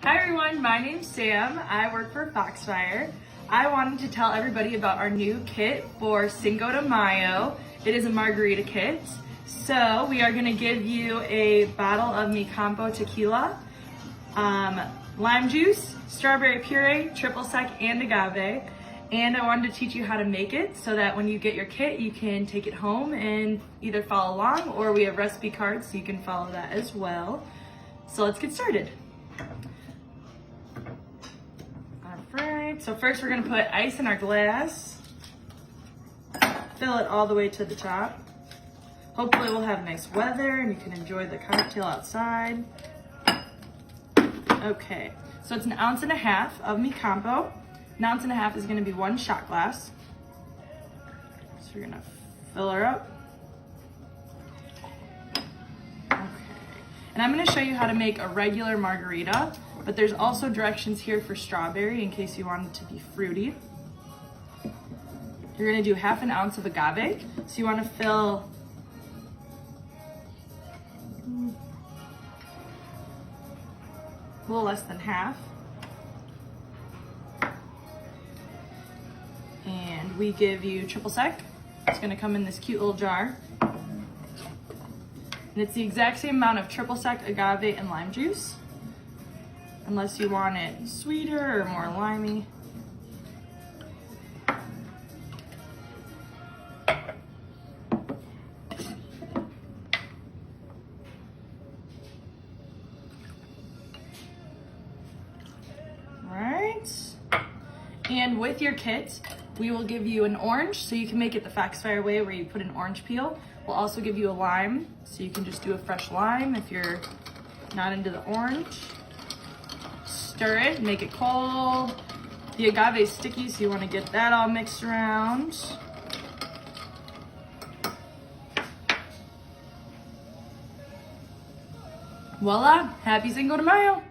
Hi everyone, my name's Sam. I work for Foxfire. I wanted to tell everybody about our new kit for Cinco de Mayo. It is a margarita kit. So we are gonna give you a bottle of Mi Campo tequila, lime juice, strawberry puree, triple sec, and agave. And I wanted to teach you how to make it so that when you get your kit, you can take it home and either follow along, or we have recipe cards so you can follow that as well. So let's get started. Alright, so first we're gonna put ice in our glass. Fill it all the way to the top. Hopefully we'll have nice weather and you can enjoy the cocktail outside. Okay, so it's 1.5 ounces of Mi Campo. 1.5 ounces is gonna be 1 shot glass. So we're gonna fill her up. Okay, and I'm gonna show you how to make a regular margarita, but there's also directions here for strawberry in case you want it to be fruity. You're gonna do 1/2 ounce of agave. So you wanna fill a little less than half. And we give you triple sec. It's gonna come in this cute little jar. And it's the exact same amount of triple sec, agave, and lime juice. Unless you want it sweeter or more limey. Alright. And with your kit, we will give you an orange, so you can make it the Foxfire way where you put an orange peel. We'll also give you a lime, so you can just do a fresh lime if you're not into the orange. Stir it, make it cold. The agave is sticky, so you want to get that all mixed around. Voila, happy Cinco de Mayo!